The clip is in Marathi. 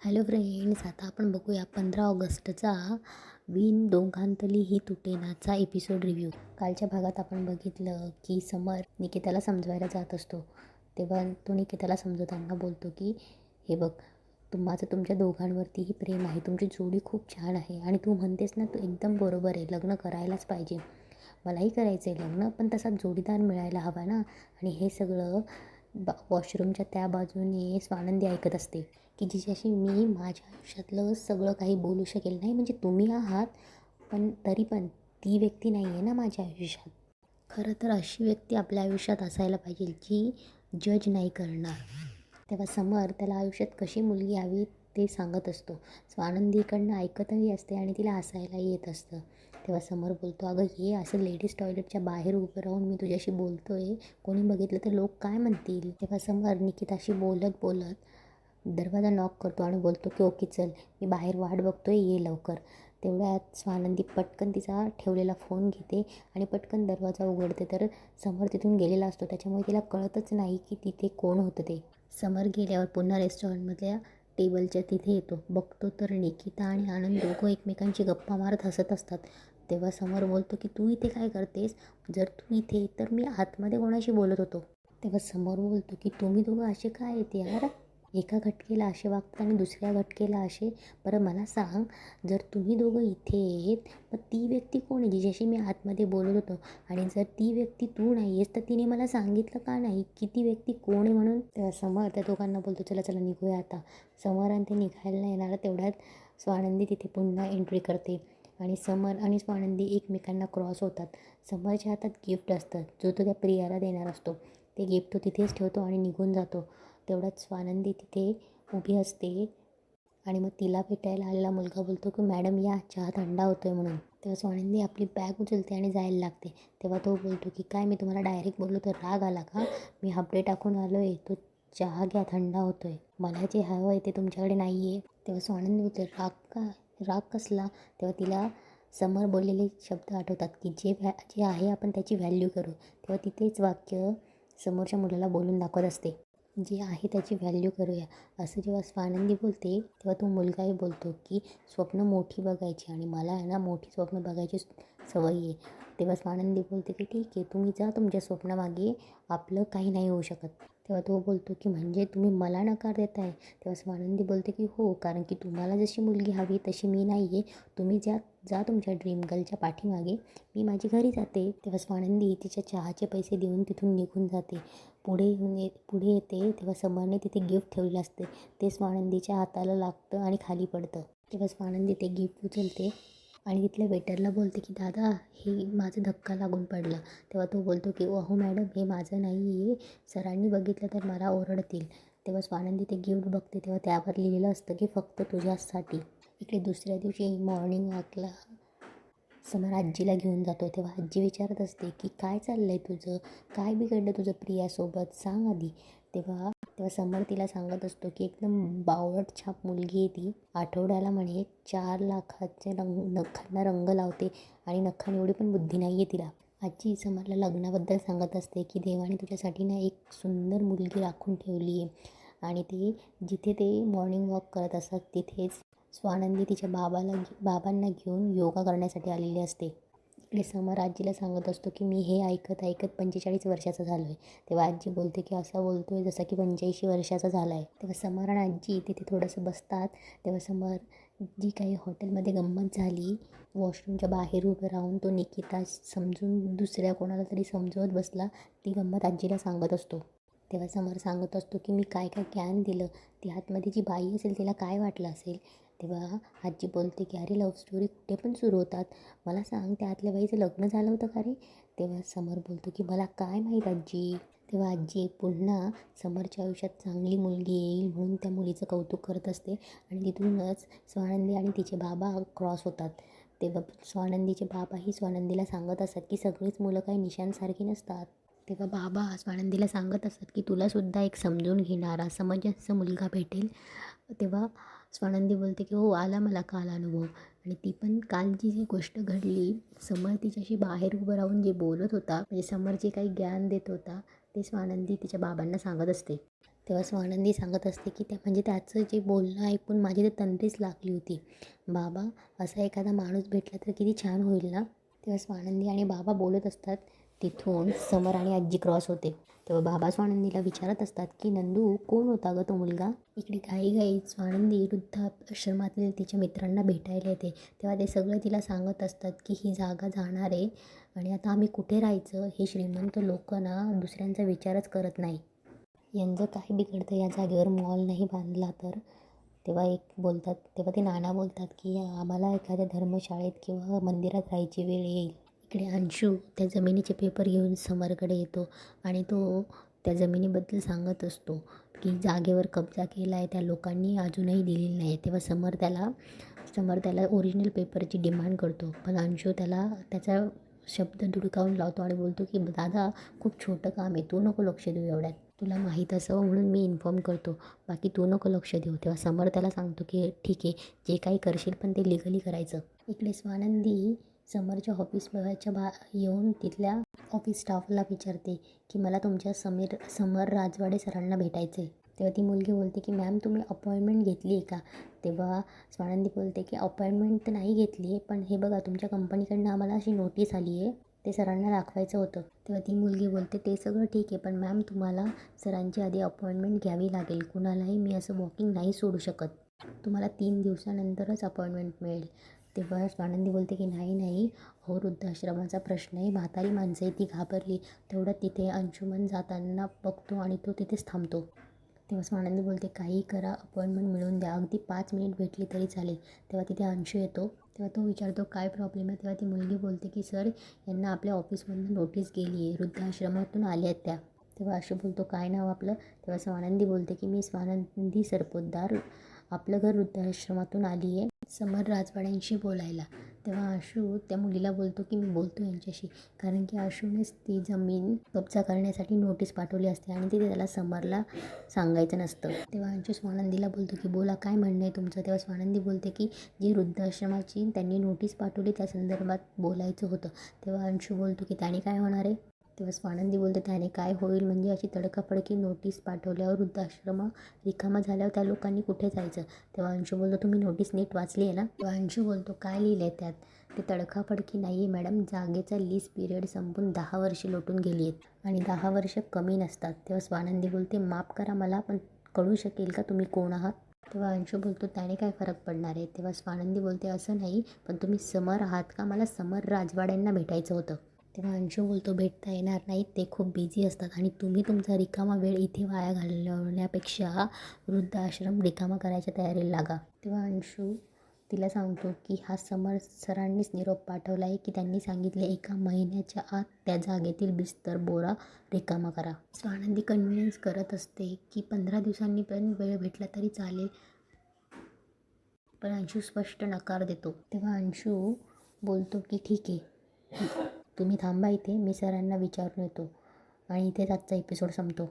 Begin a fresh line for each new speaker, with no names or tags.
हॅलो फ्रेंड्स, आता आपण बघूया 15 ऑगस्टचा विण दोघांतली ही तुटेनाचा एपिसोड रिव्ह्यू. कालच्या भागात आपण बघितलं की समर निकिताला समजवायला जात असतो. तेव्हा तो निकिताला समजवताना बोलतो की हे बघ, माझं तुमच्या दोघांवरतीही प्रेम आहे, तुमची जोडी खूप छान आहे आणि तू म्हणतेस ना, तू एकदम बरोबर आहे, लग्न करायलाच पाहिजे. मलाही करायचं आहे लग्न, पण तसा जोडीदार मिळायला हवा ना. आणि हे सगळं वॉशरूमच्या त्या बाजूने स्वानंदी ऐकत असते की जिच्याशी मी माझ्या आयुष्यातलं सगळं काही बोलू शकेल. नाही म्हणजे तुम्ही आहात, पण तरी पण ती व्यक्ती नाही आहे ना माझ्या आयुष्यात. खरं तर अशी व्यक्ती आपल्या आयुष्यात असायला पाहिजे जी जज नाही करणार. तेव्हा समर त्याला आयुष्यात कशी मुलगी हवी ते सांगत असतो. स्वानंदीकडनं ऐकतही असते आणि तिला हसायलाही येत असतं. तेव्हा समर बोलतो, अगं हे असं लेडीज टॉयलेटच्या बाहेर उभं राहून मी तुझ्याशी बोलतोय, कोणी बघितलं तर लोक काय म्हणतील. तेव्हा समर निकिताशी बोलत बोलत दरवाजा नॉक करतो आणि बोलतो की ओके चल, मी बाहेर वाट बघतोय, ये लवकर. तेवढ्यात स्वानंदी पटकन तिचा ठेवलेला फोन घेते आणि पटकन दरवाजा उघडते, तर समर तिथून गेलेला असतो. त्याच्यामुळे तिला कळतच नाही की तिथे कोण होतं ते. समर गेल्यावर पुन्हा रेस्टॉरंटमधल्या टेबलच्या तिथे येतो. बघतो तर निकिता आणि आनंद दोघं एकमेकांची गप्पा मारत हसत असतात. तेव्हा समर बोलतो की तू इथे काय करतेस? जर तू इथे तर मी आतमध्ये कोणाशी बोलत होतो. तेव्हा समोर बोलतो की तुम्ही दोघं असे काय आहेत यार? एका घटकेला असे वागतात आणि दुसऱ्या घटकेला असे. बरं मला सांग, जर तुम्ही दोघं इथे आहेत, मग ती व्यक्ती कोण आहे जिच्याशी मी आतमध्ये बोलत होतो? आणि जर ती व्यक्ती तू नाही आहेस तर तिने मला सांगितलं का नाही की ती व्यक्ती कोण आहे म्हणून? तेव्हा समर त्या दोघांना बोलतो, चला चला निघूया आता. समर आणि ते निघायला येणार तेवढ्यात स्वानंदी तिथे पुन्हा एंट्री करते आणि समर आणि स्वानंदी एकमेकांना क्रॉस होतात. समरच्या हातात गिफ्ट असतं जो तो त्या प्रियाला देणार असतो. ते गिफ्ट तो तिथेच ठेवतो आणि निघून जातो. तेवढ्यात स्वानंदी तिथे उभी असते आणि मग तिला भेटायला आलेला मुलगा बोलतो की मॅडम या, चहा थंडा होतोय म्हणून. तेव्हा स्वानंदी आपली बॅग उचलते आणि जायला लागते. तेव्हा तो बोलतो की काय, मी तुम्हाला डायरेक्ट बोललो तर राग आला का? मी हापडे टाकून आलो आहे, तो चहा घ्या, थंडा होतोय. मला जे हवं आहे ते तुमच्याकडे नाही आहे. तेव्हा स्वानंदी बोलते, राग का? राग कसला? तेव्हा तिला समर बोललेले शब्द आठवतात की जे आहे आपण त्याची व्हॅल्यू करू. तेव्हा तिथेच वाक्य समोरच्या मुलाला बोलून दाखवत असते, जे आहे त्याची व्हॅल्यू करूया. असं जेव्हा स्वानंदी बोलते तेव्हा तो मुलगाही बोलतो की स्वप्न मोठी बघायची आणि मला आहे ना मोठी स्वप्न बघायची सवय आहे. तेव्हा स्वानंदी बोलते की ठीक आहे, तुम्ही जा तुमच्या स्वप्नामागे, आपलं काही नाही होऊ शकत. तेव्हा तो बोलतो की म्हणजे तुम्ही मला नकार देताय? तेव्हा स्वानंदी बोलते की हो, कारण की तुम्हाला जशी मुलगी हवी तशी मी नाही आहे. तुम्ही जा तुमच्या ड्रीम गर्लच्या पाठीमागे, मी माझी घरी जाते. तेव्हा स्वानंदी तिच्या चहाचे पैसे देऊन तिथून निघून जाते. पुढे येते तेव्हा समरने तिथे गिफ्ट ठेवलेलं असते. ते स्वानंदीच्या हाताला लागतं आणि खाली पडतं. तेव्हा स्वानंदी ते गिफ्ट उचलते आणि तिथल्या वेटरला बोलते की दादा, हे माझं धक्का लागून पडलं. तेव्हा तो बोलतो की अहो मॅडम, हे माझं नाही आहे, सरांनी बघितलं तर मला ओरडतील. तेव्हा स्वानंदी ते गिफ्ट बघते तेव्हा त्यावर लिहिलेलं असतं की फक्त तुझ्यासाठी. इकडे दुसऱ्या दिवशी मॉर्निंग वॉकला समर आजीला घेऊन जातो. तेव्हा आजी विचारत असते की काय चाललं आहे तुझं, काय बिघडलं तुझं प्रियासोबत, सांग आधी. तेव्हा तेव्हा समर तिला सांगत असतो की एकदम बावळट छाप मुलगी आहे ती, आठवड्याला म्हणे 4 लाखाचे नखांना रंग लावते आणि नखांनी एवढी पण बुद्धी नाही आहे तिला. आजी समरला लग्नाबद्दल सांगत असते की देवाने तुझ्यासाठी ना एक सुंदर मुलगी राखून ठेवली आहे. आणि ते जिथे ते मॉर्निंग वॉक करत असतात तिथेच स्वानंदी तिच्या बाबांना घेऊन योगा करण्यासाठी आलेली असते. इकडे समर आजीला सांगत असतो की मी हे ऐकत ऐकत 45 वर्षाचा झालो आहे. तेव्हा आजी बोलते की असा बोलतो आहे जसा की 85 वर्षाचा झाला आहे. तेव्हा समर आणि आजी तिथे थोडंसं बसतात. तेव्हा समर जी काही हॉटेलमध्ये गंमत झाली, वॉशरूमच्या बाहेर उभं राहून तो निकिता समजून दुसऱ्या कोणाला तरी समजवत बसला, ती गंमत आजीला सांगत असतो. तेव्हा समर सांगत असतो की मी काय काय ज्ञान दिलं, ती आतमध्ये जी बाई असेल तिला काय वाटलं असेल. तेव्हा आजी बोलते की अरे लव्ह स्टोरी कुठे पण सुरू होतात, मला सांग त्या आतल्या बाईचं लग्न झालं होतं का रे? तेव्हा समर बोलतो की मला काय माहीत आजी. तेव्हा आजी पुन्हा समरच्या आयुष्यात चांगली मुलगी येईल म्हणून त्या मुलीचं कौतुक करत असते आणि तिथूनच स्वानंदी आणि तिचे बाबा क्रॉस होतात. तेव्हा स्वानंदीचे बाबाही स्वानंदीला सांगत असतात की सगळीच मुलं काही निशांसारखी नसतात. तेव्हा बाबा स्वानंदीला सांगत असतात की तुलासुद्धा एक समजून घेणारा समंजस मुलगा भेटेल. तेव्हा स्वानंदी बोलते की हो, आला मला काल अनुभव. आणि ती पण काल जी गोष्ट घडली, समर तिच्याशी बाहेर उभं राहून जे बोलत होता, म्हणजे समर जे काही ज्ञान देत होता ते स्वानंदी तिच्या बाबांना सांगत असते. तेव्हा स्वानंदी सांगत असते की म्हणजे त्याचं जे बोलणं ऐकून माझी तर तंद्रीच लागली होती. बाबा, असा एखादा माणूस भेटला तर किती छान होईल ना. तेव्हा स्वानंदी आणि बाबा बोलत असतात. तिथून समर आणि आजी क्रॉस होते. तेव्हा बाबा स्वानंदीला विचारत असतात की नंदू, कोण होता गं तो मुलगा? इकडे घाईघाईत स्वानंदी वृद्धाश्रमातील तिच्या मित्रांना भेटायला येते. तेव्हा ते सगळं तिला सांगत असतात की ही जागा जाणार आहे आणि आता आम्ही कुठे राहायचं. हे श्रीमंत लोक ना दुसऱ्यांचा विचारच करत नाही. यांचं काय बिघडतं या जागेवर मॉल नाही बांधला तर. तेव्हा तेव्हा ते नाना बोलतात की आम्हाला एखाद्या धर्मशाळेत किंवा मंदिरात राहायची वेळ येईल. इकडे अंशू त्या जमिनीचे पेपर घेऊन समरकडे येतो आणि तो त्या जमिनीबद्दल सांगत असतो की जागेवर कब्जा केला आहे, त्या लोकांनी अजूनही दिलेली नाही. तेव्हा समर त्याला ओरिजिनल पेपरची डिमांड करतो, पण अंशू त्याचा शब्द दुडकावून लावतो आणि बोलतो की दादा, खूप छोटं काम आहे, तू नको लक्ष देऊ एवढ्यात. तुला माहीत असावं म्हणून मी इन्फॉर्म करतो, बाकी तू नको लक्ष देऊ. तेव्हा समर त्याला सांगतो की ठीक आहे, जे काही करशील पण ते लिगली करायचं. इकडे स्वानंदी समरच्या ऑफिसच्या येऊन तिथल्या ऑफिस स्टाफला विचारते की मला तुमच्या समर राजवाडे सरांना भेटायचं आहे. तेव्हा ती मुलगी बोलते की मॅम, तुम्ही अपॉइंटमेंट घेतली आहे का? तेव्हा स्वानंदी बोलते की अपॉइंटमेंट तर नाही घेतली आहे, पण हे बघा तुमच्या कंपनीकडनं आम्हाला अशी नोटीस आली आहे, ते सरांना दाखवायचं होतं. तेव्हा ती मुलगी बोलते ते सगळं ठीक आहे, पण मॅम तुम्हाला सरांची आधी अपॉइंटमेंट घ्यावी लागेल. कुणालाही मी असं वॉकिंग नाही सोडू शकत. तुम्हाला 3 दिवसानंतरच अपॉइंटमेंट मिळेल. तेव्हा स्वानंदी बोलते की नाही हो, वृद्धाश्रमाचा प्रश्न आहे, म्हातारी माणसं आहे, ती घाबरली. तेवढं तिथे अंशुमन जाताना बघतो आणि तो तिथेच थांबतो. तेव्हा स्वानंदी बोलते काही करा, अपॉइंटमेंट मिळवून द्या, अगदी 5 मिनिट भेटली तरी चालेल. तेव्हा तिथे अंशू येतो. तेव्हा तो विचारतो काय प्रॉब्लेम आहे. तेव्हा ती मुलगी बोलते की सर, यांना आपल्या ऑफिसमधून नोटीस गेली आहे, वृद्धाश्रमातून आल्या आहेत त्या. तेव्हा अंशू बोलतो काय नाव आपलं? तेव्हा स्वानंदी बोलते की मी स्वानंदी सरपोतदार, आपलं घर वृद्धाश्रमातून आली आहे समर राजवाड्यांशी बोलायला. तेव्हा आशू त्या मुलीला बोलतो की मी बोलतो यांच्याशी, कारण की आशूनेच ती जमीन कब्जा करण्यासाठी नोटीस पाठवली असते आणि तिथे त्याला समरला सांगायचं नसतं. तेव्हा अंशू स्वानंदीला बोलतो की बोला, काय म्हणणं आहे तुमचं? तेव्हा स्वानंदी बोलते की जी वृद्धाश्रमाची त्यांनी नोटीस पाठवली त्या संदर्भात बोलायचं होतं. तेव्हा अंशू बोलतो की त्याने काय होणार आहे? तेव्हा स्वानंदी बोलते त्याने काय होईल म्हणजे अशी तडकाफडकी नोटीस पाठवल्यावर वृद्धाश्रम रिकामा झाल्यावर त्या लोकांनी कुठे जायचं? तेव्हा अंशू बोलतो तुम्ही नोटीस नीट वाचली आहे ना? तेव्हा अंशू बोलतो काय लिहिलं आहे त्यात? ते तडकाफडकी नाही आहे मॅडम, जागेचा लीज पिरियड संपून 10 वर्षे लोटून गेली आहेत आणि 10 वर्ष कमी नसतात. तेव्हा स्वानंदी बोलते माफ करा मला, पण कळू शकेल का तुम्ही कोण आहात? तेव्हा अंशू बोलतो त्याने काय फरक पडणार आहे? तेव्हा स्वानंदी बोलते असं नाही, पण तुम्ही समर आहात का? मला समर राजवाड्यांना भेटायचं होतं. तेव्हा अंशू बोलतो भेटता येणार नाही, ते खूप बिझी असतात आणि तुम्ही तुमचा रिकामा वेळ इथे वाया घालवण्यापेक्षा वृद्धाश्रम रिकामा करायच्या तयारीला लागा. तेव्हा अंशू तिला सांगतो की हा समर सरांनीच निरोप पाठवला आहे की त्यांनी सांगितले 1 महिन्याच्या आत त्या जागेतील बिस्तर बोरा रिकामा करा. स्वानंदी कन्व्हिन्स करत असते की 15 दिवसांनी पण वेळ भेटला तरी चालेल, पण अंशू स्पष्ट नकार देतो. तेव्हा अंशू बोलतो की ठीक आहे, तुम्ही थांबा इथे, मी सरांना विचारून येतो. आणि इथेच आजचा एपिसोड संपतो.